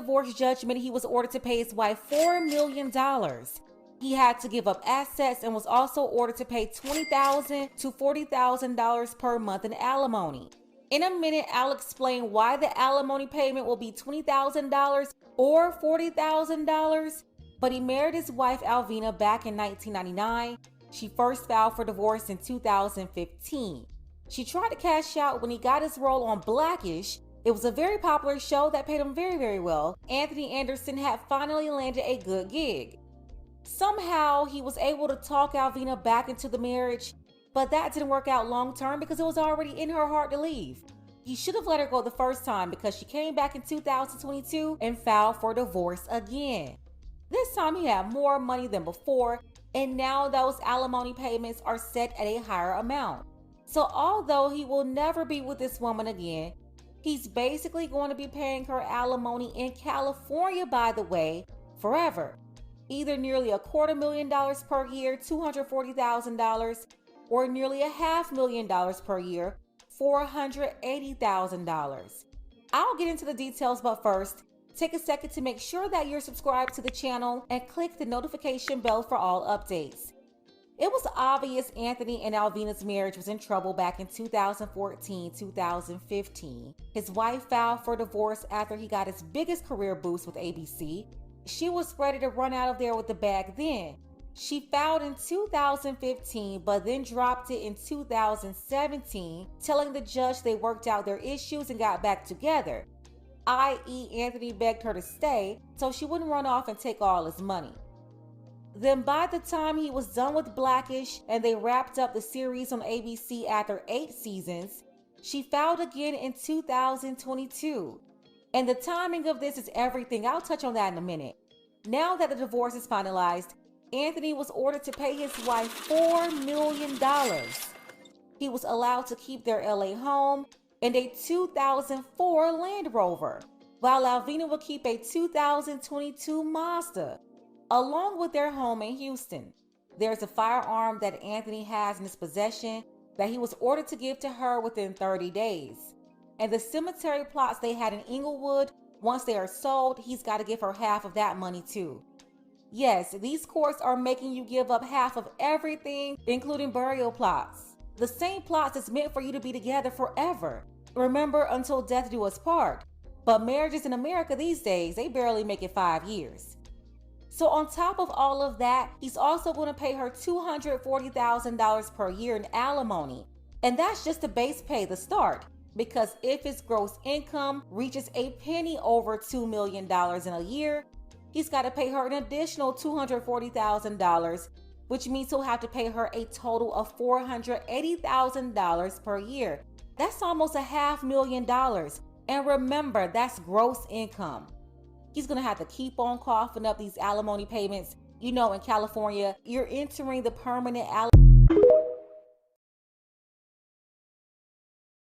divorce judgment, he was ordered to pay his wife $4 million. He had to give up assets and was also ordered to pay $20,000 to $40,000 per month in alimony. In a minute, I'll explain why the alimony payment will be $20,000 or $40,000. But he married his wife Alvina back in 1999. She first filed for divorce in 2015. She tried to cash out when he got his role on Blackish. It was a very popular show that paid him very, very well. Anthony Anderson had finally landed a good gig. Somehow, he was able to talk Alvina back into the marriage, but that didn't work out long term because it was already in her heart to leave. He should have let her go the first time because she came back in 2022 and filed for divorce again. This time he had more money than before, and now those alimony payments are set at a higher amount. So although he will never be with this woman again, he's basically going to be paying her alimony in California, by the way, forever. Either nearly $250,000 per year, $240,000, or nearly $500,000 per year, $480,000. I'll get into the details, but first, take a second to make sure that you're subscribed to the channel and click the notification bell for all updates. It was obvious Anthony and Alvina's marriage was in trouble back in 2014-2015. His wife filed for divorce after he got his biggest career boost with ABC. She was ready to run out of there with the bag then. She filed in 2015, but then dropped it in 2017, telling the judge they worked out their issues and got back together, i.e. Anthony begged her to stay so she wouldn't run off and take all his money. Then by the time he was done with Blackish and they wrapped up the series on ABC after 8 seasons, she filed again in 2022. And the timing of this is everything. I'll touch on that in a minute. Now that the divorce is finalized, Anthony was ordered to pay his wife $4 million. He was allowed to keep their LA home and a 2004 Land Rover, while Alvina will keep a 2022 Mazda, along with their home in Houston. There's a firearm that Anthony has in his possession that he was ordered to give to her within 30 days. And the cemetery plots they had in Inglewood, once they are sold, he's got to give her half of that money too. Yes, these courts are making you give up half of everything, including burial plots. The same plots is meant for you to be together forever. Remember, until death do us part. But marriages in America these days, they barely make it 5 years. So on top of all of that, he's also going to pay her $240,000 per year in alimony. And that's just the base pay, the start. Because if his gross income reaches a penny over $2 million in a year, he's got to pay her an additional $240,000, which means he'll have to pay her a total of $480,000 per year. That's almost $500,000. And remember, that's gross income. He's going to have to keep on coughing up these alimony payments. You know, in California, you're entering the permanent alimony